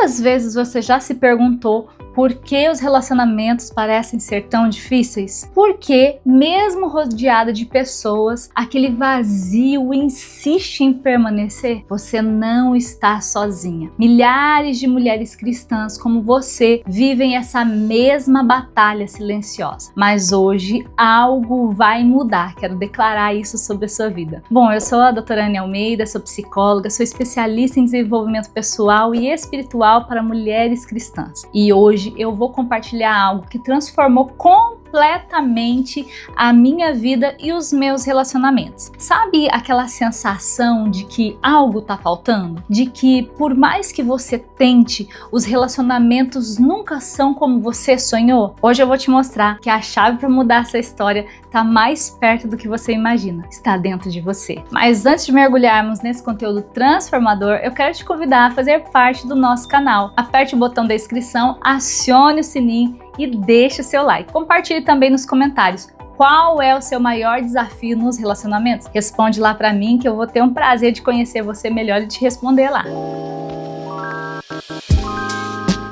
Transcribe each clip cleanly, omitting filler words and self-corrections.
Quantas vezes você já se perguntou por que os relacionamentos parecem ser tão difíceis? Porque, mesmo rodeada de pessoas, aquele vazio insiste em permanecer? Você não está sozinha. Milhares de mulheres cristãs como você vivem essa mesma batalha silenciosa. Mas hoje algo vai mudar. Quero declarar isso sobre a sua vida. Bom, eu sou a doutora Anne Almeida, sou psicóloga, sou especialista em desenvolvimento pessoal e espiritual para mulheres cristãs. E hoje eu vou compartilhar algo que transformou completamente a minha vida e os meus relacionamentos. Sabe aquela sensação de que algo tá faltando? De que por mais que você tente, os relacionamentos nunca são como você sonhou? Hoje eu vou te mostrar que a chave para mudar essa história tá mais perto do que você imagina. Está dentro de você. Mas antes de mergulharmos nesse conteúdo transformador, eu quero te convidar a fazer parte do nosso canal. Aperte o botão da inscrição, acione o sininho e deixe o seu like. Compartilhe também nos comentários. Qual é o seu maior desafio nos relacionamentos? Responde lá pra mim que eu vou ter um prazer de conhecer você melhor e te responder lá.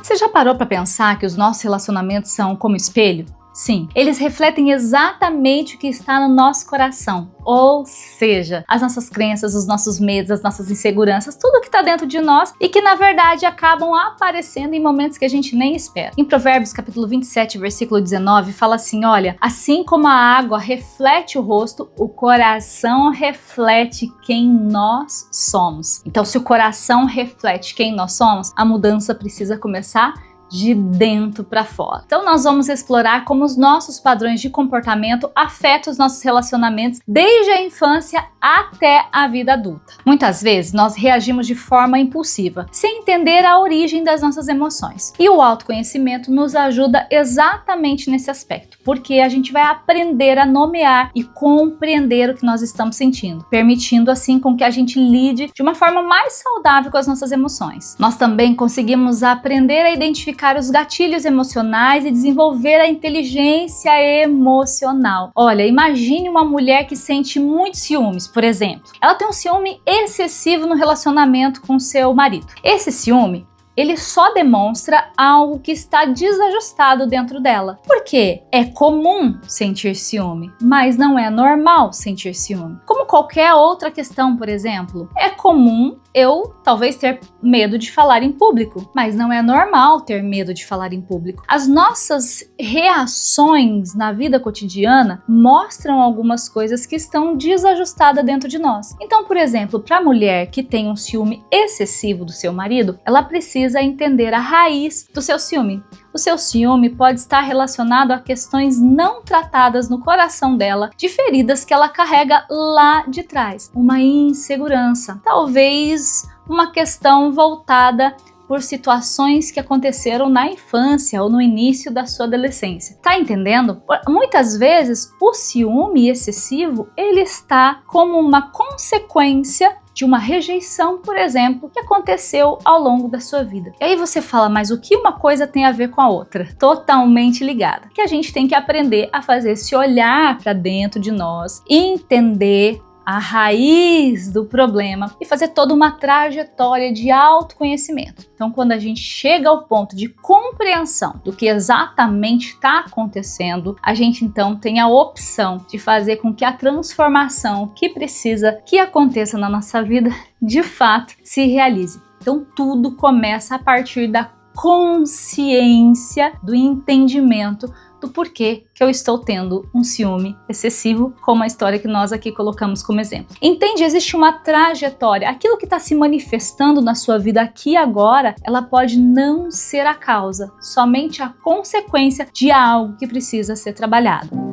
Você já parou pra pensar que os nossos relacionamentos são como espelho? Sim, eles refletem exatamente o que está no nosso coração, ou seja, as nossas crenças, os nossos medos, as nossas inseguranças, tudo que está dentro de nós e que na verdade acabam aparecendo em momentos que a gente nem espera. Em Provérbios capítulo 27, versículo 19, fala assim, olha, assim como a água reflete o rosto, o coração reflete quem nós somos. Então, se o coração reflete quem nós somos, a mudança precisa começar de dentro para fora. Então nós vamos explorar como os nossos padrões de comportamento afetam os nossos relacionamentos desde a infância até a vida adulta. Muitas vezes nós reagimos de forma impulsiva, sem entender a origem das nossas emoções. E o autoconhecimento nos ajuda exatamente nesse aspecto, porque a gente vai aprender a nomear e compreender o que nós estamos sentindo, permitindo assim com que a gente lide de uma forma mais saudável com as nossas emoções. Nós também conseguimos aprender a identificar os gatilhos emocionais e desenvolver a inteligência emocional. Olha, imagine uma mulher que sente muitos ciúmes, por exemplo. Ela tem um ciúme excessivo no relacionamento com seu marido. Esse ciúme, ele só demonstra algo que está desajustado dentro dela. Por quê? É comum sentir ciúme, mas não é normal sentir ciúme. Como qualquer outra questão, por exemplo, é comum eu talvez ter medo de falar em público, mas não é normal ter medo de falar em público. As nossas reações na vida cotidiana mostram algumas coisas que estão desajustadas dentro de nós. Então, por exemplo, para a mulher que tem um ciúme excessivo do seu marido, ela precisa entender a raiz do seu ciúme. O seu ciúme pode estar relacionado a questões não tratadas no coração dela, de feridas que ela carrega lá de trás. Uma insegurança, talvez uma questão voltada por situações que aconteceram na infância ou no início da sua adolescência. Tá entendendo? Muitas vezes o ciúme excessivo, ele está como uma consequência de uma rejeição, por exemplo, que aconteceu ao longo da sua vida. E aí você fala, mas o que uma coisa tem a ver com a outra? Totalmente ligada. Que a gente tem que aprender a fazer esse olhar para dentro de nós, entender a raiz do problema e fazer toda uma trajetória de autoconhecimento. Então, quando a gente chega ao ponto de compreensão do que exatamente está acontecendo, a gente então tem a opção de fazer com que a transformação que precisa que aconteça na nossa vida, de fato, se realize. Então, tudo começa a partir da consciência, do entendimento do porquê que eu estou tendo um ciúme excessivo, como a história que nós aqui colocamos como exemplo. Entende? Existe uma trajetória. Aquilo que está se manifestando na sua vida aqui e agora, ela pode não ser a causa, somente a consequência de algo que precisa ser trabalhado.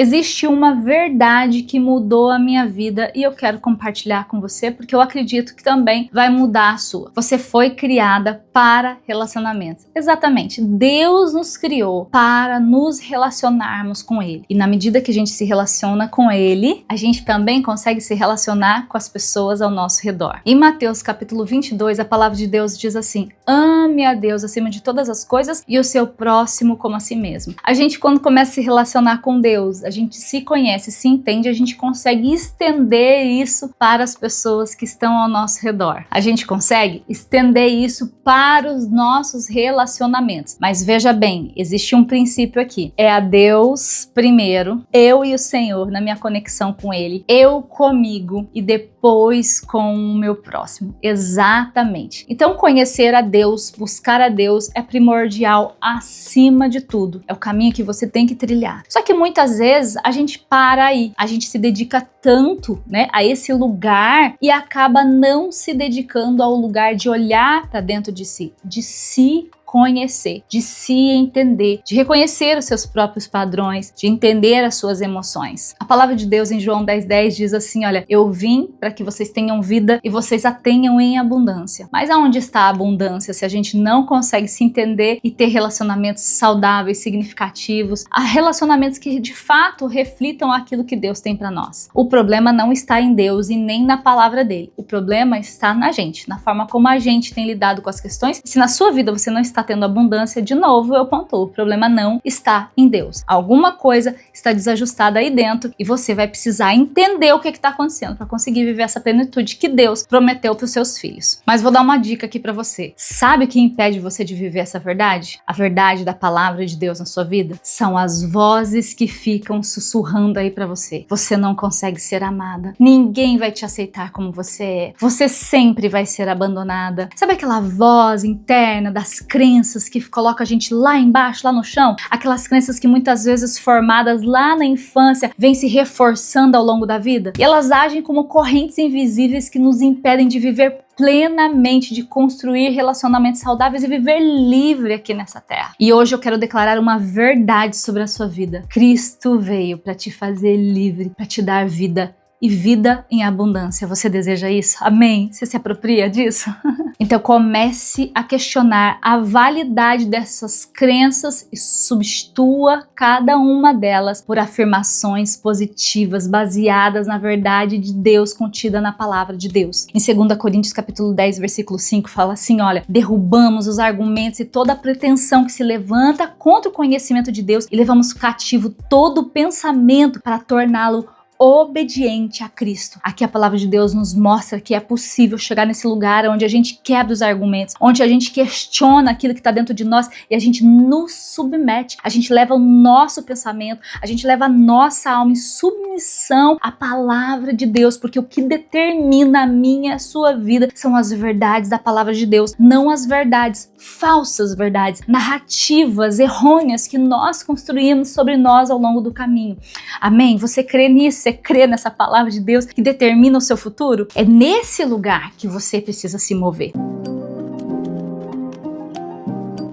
Existe uma verdade que mudou a minha vida e eu quero compartilhar com você porque eu acredito que também vai mudar a sua. Você foi criada para relacionamentos. Exatamente. Deus nos criou para nos relacionarmos com Ele. E na medida que a gente se relaciona com Ele, a gente também consegue se relacionar com as pessoas ao nosso redor. Em Mateus capítulo 22, a palavra de Deus diz assim: ame ame a Deus acima de todas as coisas e o seu próximo como a si mesmo. A gente, quando começa a se relacionar com Deus, a gente se conhece, se entende, a gente consegue estender isso para as pessoas que estão ao nosso redor. A gente consegue estender isso para os nossos relacionamentos. Mas veja bem, existe um princípio aqui. É a Deus primeiro, eu e o Senhor na minha conexão com Ele, eu comigo e depois com o meu próximo. Exatamente. Então conhecer a Deus, buscar a Deus é primordial acima de tudo. É o caminho que você tem que trilhar. Só que muitas vezes a gente para aí, a gente se dedica tanto, né, a esse lugar e acaba não se dedicando ao lugar de olhar para dentro de se conhecer, de se entender, de reconhecer os seus próprios padrões, de entender as suas emoções. A palavra de Deus em João 10:10 diz assim, olha, eu vim para que vocês tenham vida e vocês a tenham em abundância. Mas aonde está a abundância se a gente não consegue se entender e ter relacionamentos saudáveis, significativos, relacionamentos que de fato reflitam aquilo que Deus tem para nós? O problema não está em Deus e nem na palavra dele. O problema está na gente, na forma como a gente tem lidado com as questões. Se na sua vida você não está tendo abundância, de novo eu pontuo, o problema não está em Deus. Alguma coisa está desajustada aí dentro e você vai precisar entender o que está acontecendo para conseguir viver essa plenitude que Deus prometeu para os seus filhos. Mas vou dar uma dica aqui para você. Sabe o que impede você de viver essa verdade? A verdade da palavra de Deus na sua vida? São as vozes que ficam sussurrando aí para você. Você não consegue ser amada. Ninguém vai te aceitar como você é. Você sempre vai ser abandonada. Sabe aquela voz interna das crenças que coloca a gente lá embaixo, lá no chão? Aquelas crenças que muitas vezes formadas lá na infância vêm se reforçando ao longo da vida? E elas agem como correntes invisíveis que nos impedem de viver plenamente, de construir relacionamentos saudáveis e viver livre aqui nessa terra. E hoje eu quero declarar uma verdade sobre a sua vida. Cristo veio para te fazer livre, para te dar vida e vida em abundância. Você deseja isso? Amém? Você se apropria disso? Então comece a questionar a validade dessas crenças e substitua cada uma delas por afirmações positivas baseadas na verdade de Deus contida na palavra de Deus. Em 2 Coríntios capítulo 10, versículo 5 fala assim, olha, derrubamos os argumentos e toda a pretensão que se levanta contra o conhecimento de Deus e levamos cativo todo o pensamento para torná-lo obediente a Cristo. Aqui a palavra de Deus nos mostra que é possível chegar nesse lugar onde a gente quebra os argumentos, onde a gente questiona aquilo que está dentro de nós e a gente nos submete, a gente leva o nosso pensamento, a gente leva a nossa alma em submissão à palavra de Deus, porque o que determina a minha e a sua vida são as verdades da palavra de Deus, não as verdades, falsas verdades, narrativas errôneas que nós construímos sobre nós ao longo do caminho. Amém? Você crê nisso? Você crê nessa palavra de Deus que determina o seu futuro? É nesse lugar que você precisa se mover.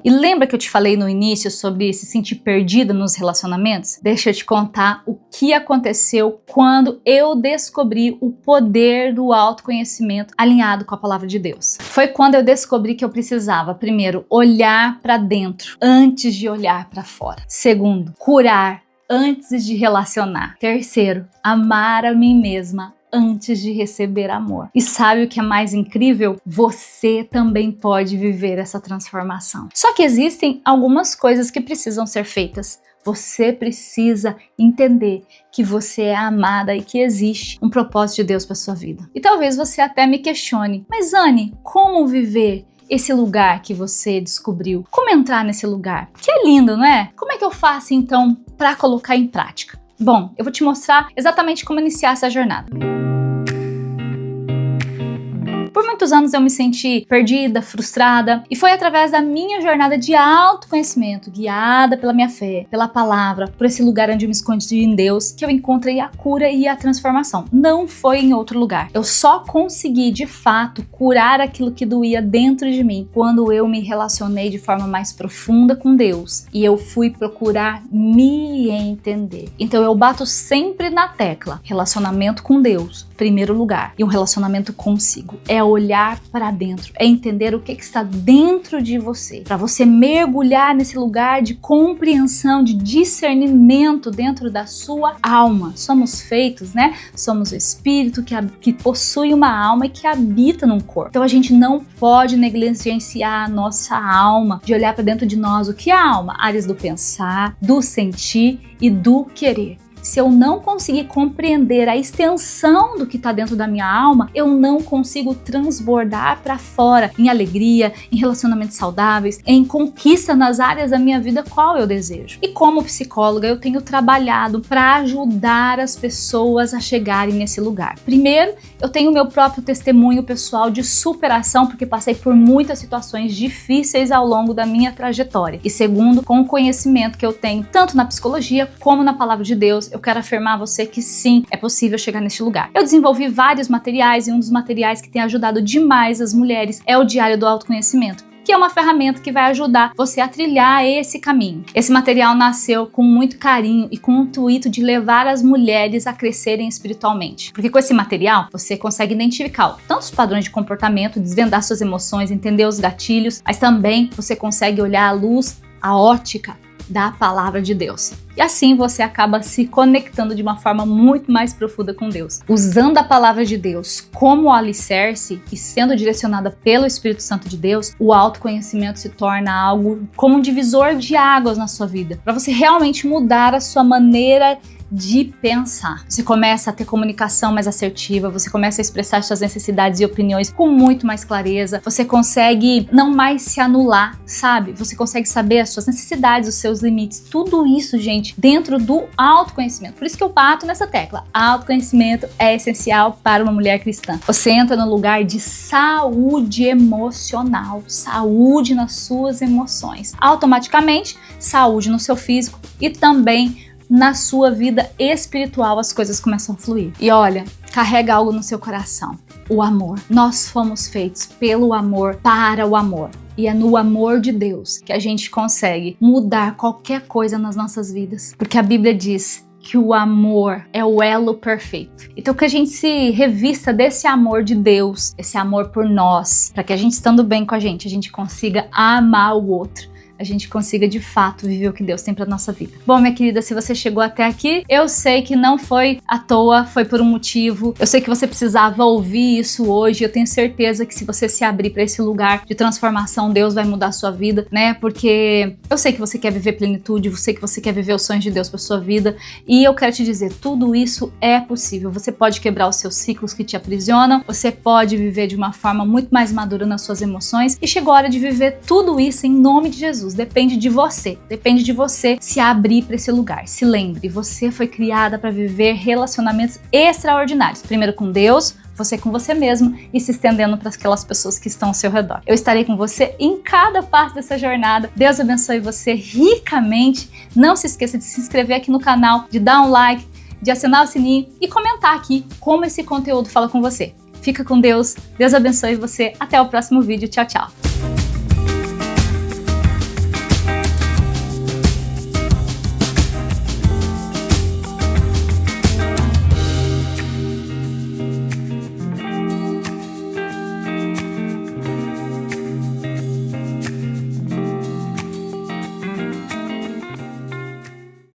E lembra que eu te falei no início sobre se sentir perdida nos relacionamentos? Deixa eu te contar o que aconteceu quando eu descobri o poder do autoconhecimento alinhado com a palavra de Deus. Foi quando eu descobri que eu precisava, primeiro, olhar para dentro antes de olhar para fora. Segundo, curar antes de relacionar. Terceiro, amar a mim mesma antes de receber amor. E sabe o que é mais incrível? Você também pode viver essa transformação. Só que existem algumas coisas que precisam ser feitas. Você precisa entender que você é amada e que existe um propósito de Deus para sua vida. E talvez você até me questione, mas Anne, como viver esse lugar que você descobriu? Como entrar nesse lugar? Que é lindo, não é? Como é que eu faço então para colocar em prática? Bom, eu vou te mostrar exatamente como iniciar essa jornada. Por muitos anos eu me senti perdida, frustrada, e foi através da minha jornada de autoconhecimento, guiada pela minha fé, pela palavra, por esse lugar onde eu me escondi em Deus, que eu encontrei a cura e a transformação. Não foi em outro lugar. Eu só consegui, de fato, curar aquilo que doía dentro de mim quando eu me relacionei de forma mais profunda com Deus e eu fui procurar me entender. Então eu bato sempre na tecla: relacionamento com Deus, primeiro lugar, e um relacionamento consigo. É olhar olhar para dentro, é entender o que está dentro de você, para você mergulhar nesse lugar de compreensão, de discernimento dentro da sua alma. Somos feitos, né? Somos o espírito que possui uma alma e que habita num corpo. Então a gente não pode negligenciar a nossa alma, de olhar para dentro de nós. O que é a alma? Áreas do pensar, do sentir e do querer. Se eu não conseguir compreender a extensão do que está dentro da minha alma, eu não consigo transbordar para fora em alegria, em relacionamentos saudáveis, em conquista nas áreas da minha vida qual eu desejo. E como psicóloga, eu tenho trabalhado para ajudar as pessoas a chegarem nesse lugar. Primeiro, eu tenho o meu próprio testemunho pessoal de superação, porque passei por muitas situações difíceis ao longo da minha trajetória. E segundo, com o conhecimento que eu tenho tanto na psicologia como na palavra de Deus, eu quero afirmar a você que sim, é possível chegar neste lugar. Eu desenvolvi vários materiais e um dos materiais que tem ajudado demais as mulheres é o Diário do Autoconhecimento, que é uma ferramenta que vai ajudar você a trilhar esse caminho. Esse material nasceu com muito carinho e com o intuito de levar as mulheres a crescerem espiritualmente. Porque com esse material, você consegue identificar tanto os padrões de comportamento, desvendar suas emoções, entender os gatilhos, mas também você consegue olhar a luz, a ótica da palavra de Deus. E assim você acaba se conectando de uma forma muito mais profunda com Deus. Usando a palavra de Deus como alicerce e sendo direcionada pelo Espírito Santo de Deus, o autoconhecimento se torna algo como um divisor de águas na sua vida, para você realmente mudar a sua maneira de pensar. Você começa a ter comunicação mais assertiva, você começa a expressar suas necessidades e opiniões com muito mais clareza, você consegue não mais se anular, sabe? Você consegue saber as suas necessidades, os seus limites, tudo isso, gente, dentro do autoconhecimento. Por isso que eu bato nessa tecla. Autoconhecimento é essencial para uma mulher cristã. Você entra no lugar de saúde emocional, saúde nas suas emoções. Automaticamente, saúde no seu físico e também na sua vida espiritual as coisas começam a fluir. E olha, carrega algo no seu coração. O amor. Nós fomos feitos pelo amor, para o amor. E é no amor de Deus que a gente consegue mudar qualquer coisa nas nossas vidas. Porque a Bíblia diz que o amor é o elo perfeito. Então que a gente se revista desse amor de Deus, esse amor por nós, para que a gente estando bem com a gente consiga amar o outro. A gente consiga de fato viver o que Deus tem para nossa vida. Bom, minha querida, se você chegou até aqui, eu sei que não foi à toa, foi por um motivo. Eu sei que você precisava ouvir isso hoje. Eu tenho certeza que se você se abrir para esse lugar de transformação, Deus vai mudar a sua vida, né? Porque eu sei que você quer viver plenitude, eu sei que você quer viver os sonhos de Deus para sua vida. E eu quero te dizer, tudo isso é possível. Você pode quebrar os seus ciclos que te aprisionam, você pode viver de uma forma muito mais madura nas suas emoções. E chegou a hora de viver tudo isso em nome de Jesus. Depende de você se abrir para esse lugar. Se lembre, você foi criada para viver relacionamentos extraordinários. Primeiro com Deus, você com você mesmo e se estendendo para aquelas pessoas que estão ao seu redor. Eu estarei com você em cada passo dessa jornada. Deus abençoe você ricamente. Não se esqueça de se inscrever aqui no canal, de dar um like, de assinar o sininho e comentar aqui como esse conteúdo fala com você. Fica com Deus. Deus abençoe você. Até o próximo vídeo. Tchau, tchau.